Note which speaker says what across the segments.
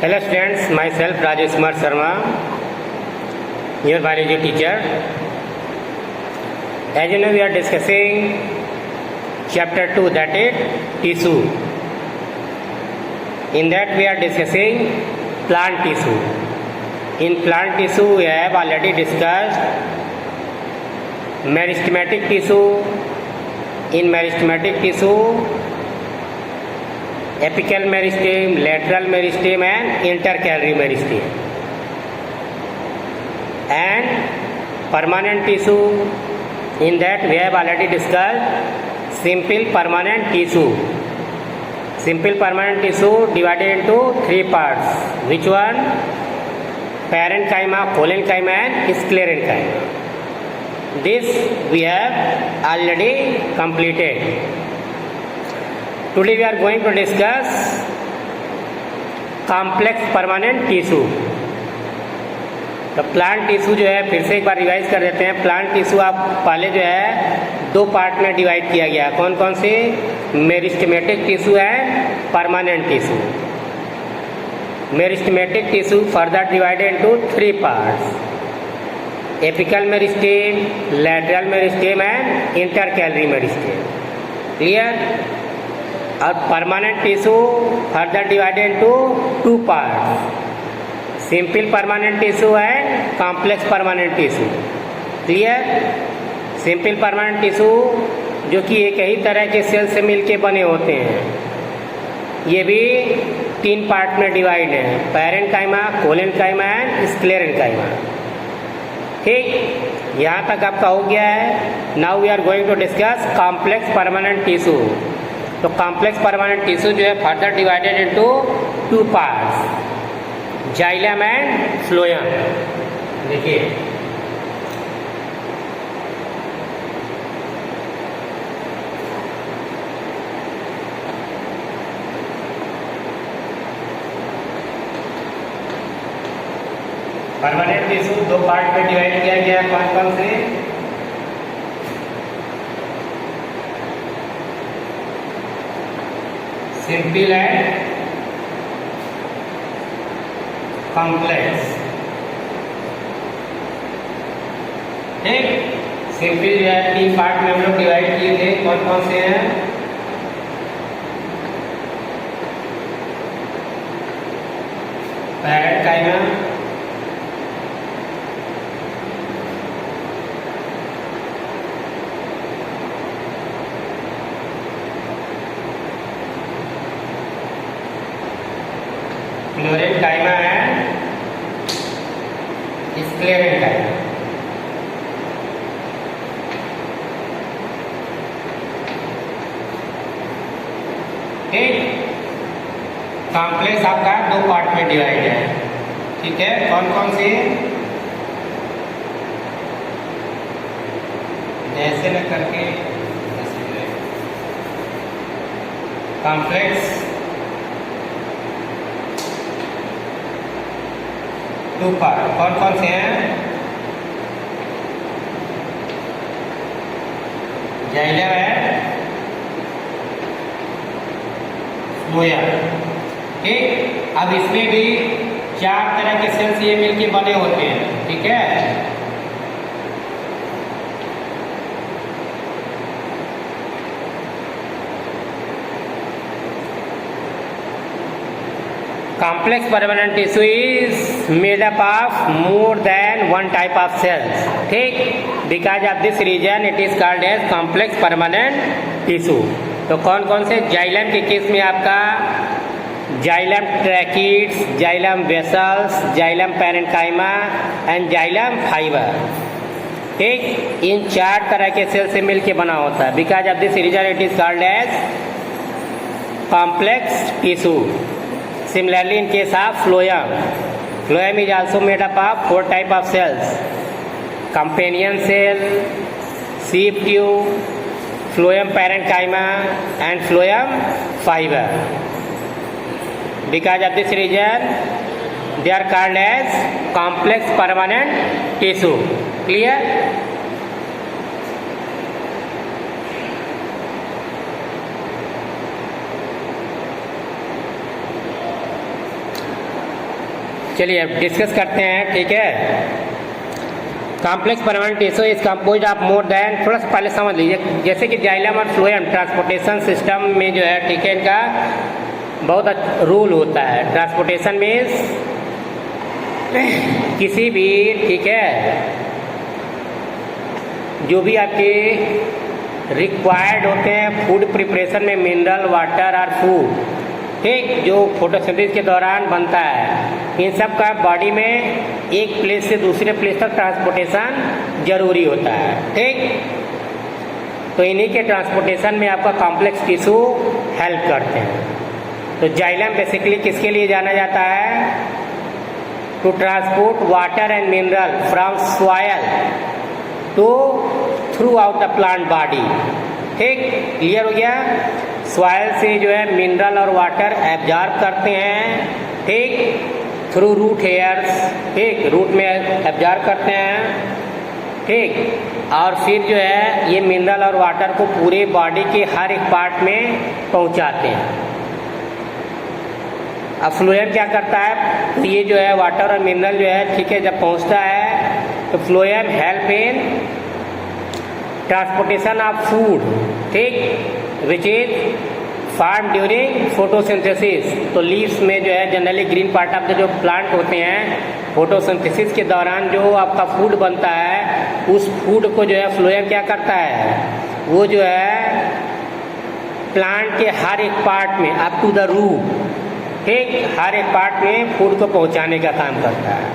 Speaker 1: Hello students, myself Rajesh Kumar Sharma, your biology teacher. As you know, we are discussing chapter 2, that is tissue. In that we are discussing plant tissue. In plant tissue we have already discussed meristematic tissue. In meristematic tissue, apical meristem, lateral meristem and intercalary meristem. And permanent tissue, in that we have already discussed simple permanent tissue. Simple permanent tissue divided into three parts. Which one? Parenchyma, collenchyma and sclerenchyma. This we have already completed. Today we are going to discuss complex permanent tissue. तो plant tissue जो है, फिर से एक बार revise कर देते हैं. Plant tissue आप पहले जो है दो पार्ट में डिवाइड किया गया. कौन कौन से? Meristematic tissue and permanent tissue. Meristematic tissue further divided into three parts: apical meristem, lateral meristem and intercalary meristem. Clear? और permanent tissue further divided into two parts: simple permanent tissue and complex permanent tissue. Clear? Simple permanent tissue जो कि एक ही तरह के cell से मिलके बने होते हैं, ये भी तीन पार्ट में डिवाइड है: पैरेन्काइमा, कोलेन्काइमा एंड स्क्लेरेन्काइमा. ठीक, यहाँ तक आपका हो गया है. Now we are going to discuss complex permanent tissue. तो कॉम्प्लेक्स परमानेंट टिश्यू जो है further divided into two parts: xylem and phloem. देखिए, परमानेंट टिश्यू दो पार्ट में डिवाइड किया गया है. कौन कौन से? Simple and complex. ठीक, सिंपल जो है तीन पार्ट में हम लोग डिवाइड किए थे. कौन कौन से हैं? Parenchyma, chlorenchyma and sclerenchyma. ठीक, कॉम्प्लेक्स आपका दो पार्ट में डिवाइड है. ठीक है, कौन कौन से? ऐसे न करके कॉम्प्लेक्स टू पार्ट. कौन कौन से हैं? जाइलम है, फ्लोएम. ठीक, अब इसमें भी चार तरह के सेल्स ये मिलके बने होते हैं. ठीक है, complex permanent tissue is made up of more than one type of cells. ठीक, because of this reason it is called as complex permanent tissue. तो कौन कौन से? जाइलम के केस में आपका xylem tracheids, xylem vessels, xylem parenchyma and xylem fibre. ठीक, इन चार तरह के सेल से मिलके बना होता है. Because of this reason it is called as complex tissue. Similarly, in case of phloem, phloem is also made up of four type of cells: companion cell, sheath tube, phloem parenchyma and phloem fiber. Because of this reason, they are called as complex permanent tissue. Clear? चलिए अब discuss करते हैं, ठीक है। Complex permanent tissue is composed of more then, थोड़ा सा पहले समझ लीजिए, जैसे कि जाइलम और फ्लोएम ट्रांसपोर्टेशन सिस्टम में जो है, ठीक है, इनका बहुत रूल होता है। ट्रांसपोर्टेशन मीन्स किसी भी, ठीक है, जो भी आपके रिक्वायर्ड होते हैं फूड प्रिपरेशन में, मिनरल, वाटर और फूड, ठीक, जो फोटोसिंथेसिस के दौरान बनता है, इन सब का बॉडी में एक प्लेस से दूसरे प्लेस तक ट्रांसपोर्टेशन जरूरी होता है, ठीक। तो इन्हीं के ट्रांसपोर्टेशन में आपका कॉम्प्लेक्स टिश्यू हेल्प करते हैं। तो जाइलम बेसिकली किसके लिए जाना जाता है? To transport water and mineral from soil to throughout the plant body, ठीक, क्लियर हो गया। सॉयल से जो है मिनरल और वाटर एब्जॉर्ब करते हैं, ठीक, थ्रू रूट हेयर्स, ठीक, रूट में एब्जॉर्ब करते हैं, ठीक, और फिर जो है ये मिनरल और वाटर को पूरे बॉडी के हर एक पार्ट में पहुंचाते हैं। अब फ्लोएम क्या करता है? तो ये जो है वाटर और मिनरल जो है, ठीक है, जब पहुंचता है तो phloem help in transportation of food, ठीक, which is form during photosynthesis. तो लीव्स में जो है generally green part of the जो प्लांट होते हैं, फोटोसिंथेसिस के दौरान जो आपका फूड बनता है, उस फूड को जो है फ्लोएम क्या करता है? वो जो है प्लांट के हर एक पार्ट में अप टू द रूट, ठीक, हर एक पार्ट में फूड को पहुंचाने का काम करता है।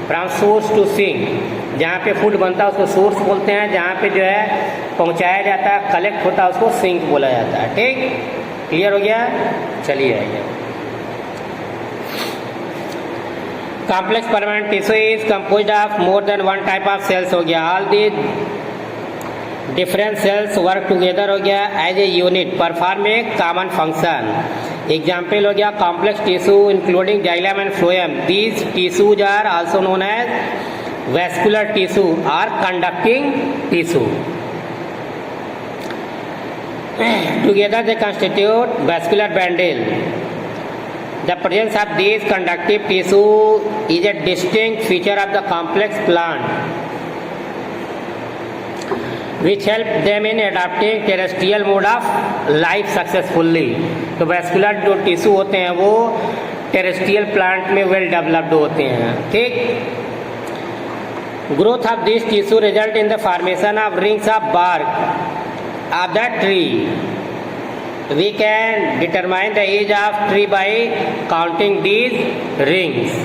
Speaker 1: फ्रॉम सोर्स टू सिंक, जहाँ पे फूड बनता है उसको सोर्स बोलते हैं, जहाँ पे जो है पहुंचाया जाता है, कलेक्ट होता है, उसको सिंक बोला जाता है, ठीक, क्लियर हो गया। चलिए आइए, complex permanent tissue is composed of more than one type of cells, हो गया। All the different cells work together, हो गया, as a unit perform a common function. Example हो गया complex tissue including xylem and phloem. These tissues are also known as vascular tissue or conducting tissue. Together they constitute vascular bundle. The presence of these conductive tissue is a distinct feature of the complex plant, which help them in adapting terrestrial mode of life successfully. तो vascular जो tissue होते हैं वो terrestrial plant में well developed होते हैं, ठीक। Growth of this tissue result in the formation of rings of bark of the tree. We can determine the age of tree by counting these rings.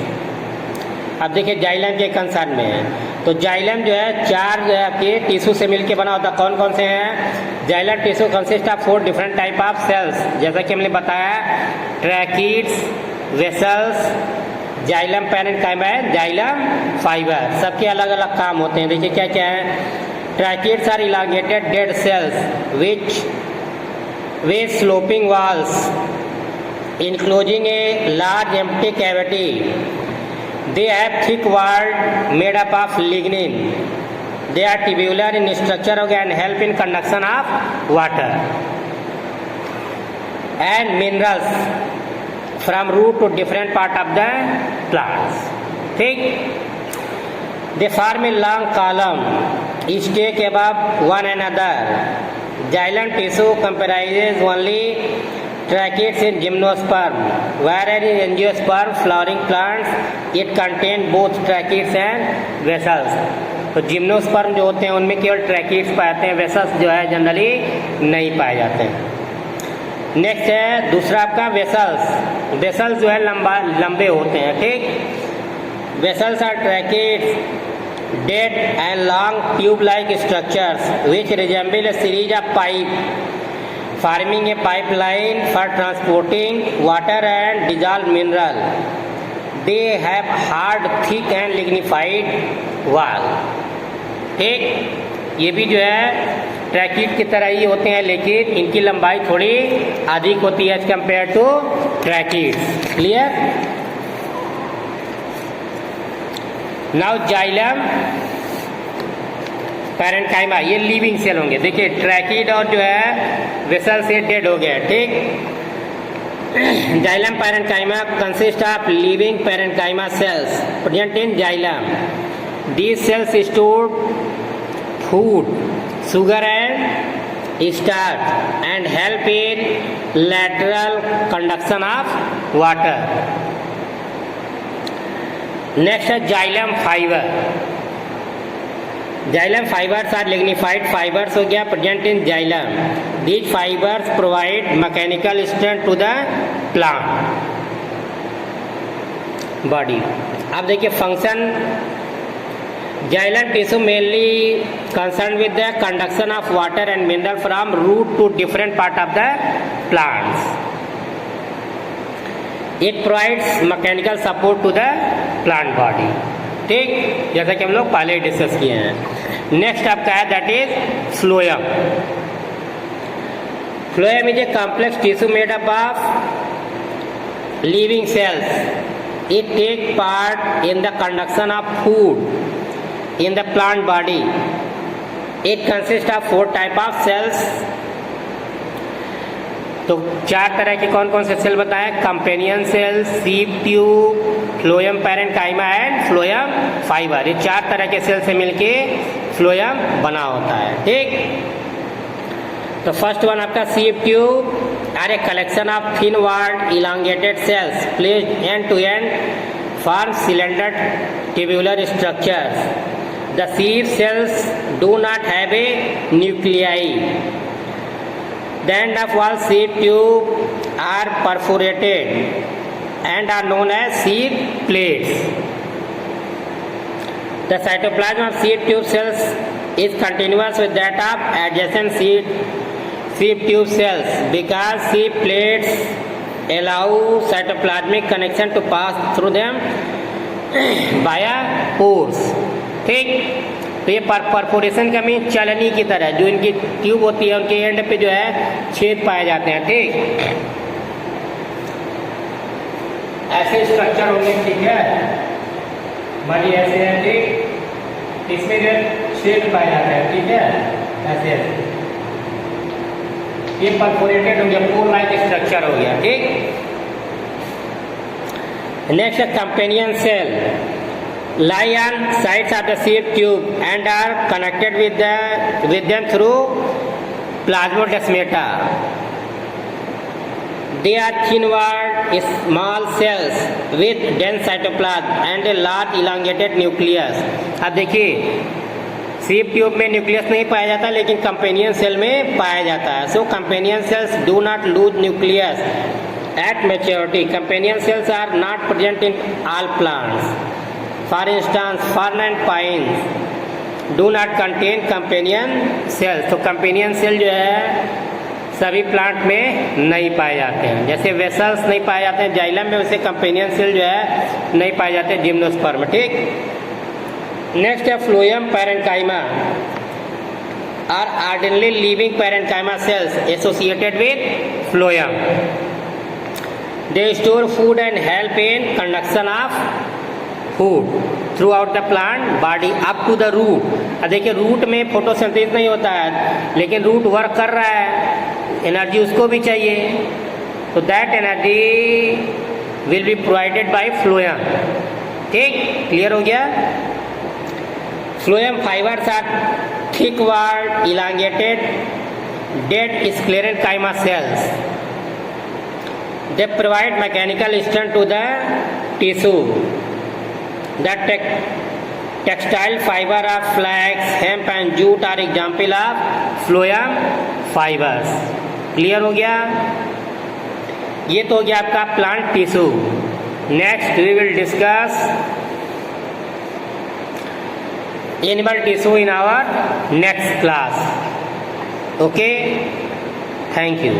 Speaker 1: अब देखिए xylem के concern में है, तो जाइलम जो है चार के टिश्यू से मिलकर बना होता है। कौन कौन से हैं? Xylem tissue consist of 4 different type of cells, जैसा कि हमने बताया, tracheids, vessels, xylem parenchyma, xylem fiber, सबके अलग अलग काम होते हैं। देखिए क्या क्या है। Tracheids are elongated dead cells which way sloping walls enclosing a large empty cavity. They have thick wall made up of lignin. They are tubular in structure and help in conduction of water and minerals from root to different part of the plants, ठीक। They form a long column, each take above one another. Xylem tissue comprises only tracheids in gymnosperm, whereas in angiosperm flowering plants it contains both tracheids and vessels. तो gymnosperm जो होते हैं उनमें केवल tracheids पाते हैं, vessels जो है जनरली नहीं पाए जाते हैं। नेक्स्ट है दूसरा आपका वेसल्स। वेसल्स जो है लंबे होते हैं, ठीक। Vessels are tracheids dead and long tube like structures which resemble a series of pipe forming a pipeline for transporting water and dissolve mineral. They have hard, thick and lignified wall, ठीक। ये भी जो है ट्रैकीड की तरह ही होते हैं, लेकिन इनकी लंबाई थोड़ी अधिक होती है as compare to tracheid, clear. Now xylem parenchyma, ये लिविंग सेल होंगे। देखिए ट्रैकीड और जो है वेसल से डेड हो गया, ठीक। Xylem parenchyma consists of living parenchyma cells present in xylem. These cells store food, sugar and starch and help in lateral conduction of water. Next is xylem fiber. Xylem fibers are lignified fibers हो गया present in xylem. These fibers provide mechanical strength to the plant body. अब देखिए function xylem tissue mainly concerned with the conduction of water and mineral from root to different part of the plants. It provides mechanical support to the plant body. ठीक, जैसा कि हम लोग पहले discuss किए हैं. नेक्स्ट आपका है that is phloem. Phloem is a complex tissue made up of living cells. It take part in the conduction of food in the plant body. It consist of 4 type of cells. तो 4 तरह के कौन कौन से cell बताएं? Companion cell, sieve tube, phloem parenchyma and phloem fiber. ये 4 तरह के सेल से मिलके फ्लोएम बना होता है. ठीक, तो फर्स्ट वन आपका sieve tube are a collection of thin walled elongated cells placed end to end form cylinder tubular structures. The sieve cells do not have a nuclei. The end of wall seed tube are perforated and are known as seed plates. The cytoplasm of seed tube cells is continuous with that of adjacent seed tube cells because seed plates allow cytoplasmic connection to pass through them via pores. ठीक, तो ये perforation का mean चलनी की तरह जो इनकी tube होती है उनके एंड पे जो है छेद पाए जाते हैं. ठीक, ऐसे स्ट्रक्चर होंगे. ठीक है, मानिए ऐसे है. ठीक, इसमें जो छेद पाए जाते हैं. ठीक है, ऐसे ऐसे ये परफोरेटेड हो गया, पोर लाइक स्ट्रक्चर हो गया. ठीक, नेक्स्ट है companion cell. Lie on sides of the seed tube and are connected with them through plasmodesmata. They are thin-walled small cells with dense cytoplasm and a large elongated nucleus. अब देखिए सीप tube में nucleus नहीं पाया जाता लेकिन companion cell में पाया जाता है. So companion cells do not lose nucleus at maturity. Companion cells are not present in all plants. For instance, fern and pines do not contain companion cells. तो companion cell जो है सभी plant में नहीं पाए जाते हैं. जैसे वेसल्स नहीं पाए जाते हैं जाइलम में, वैसे companion cell जो है नहीं पाए जाते जिम्नोस्पर्म. ठीक, नेक्स्ट है phloem parenchyma are ordinarily living parenchyma cells associated with phloem. They store food and help in conduction of food throughout the plant body up to the root. देखिए root में photosynthesis नहीं होता है लेकिन root work कर रहा है, energy उसको भी चाहिए. तो that energy will be provided by phloem. ठीक, क्लियर हो गया. Phloem fibers are thick walled elongated dead sclerenchyma cells. They provide mechanical strength to the tissue. The textile fiber of flax, hemp and jute are example of phloem fibers. Clear हो गया. ये तो हो गया आपका plant tissue. Next we will discuss animal tissue in our next class. Okay, thank you.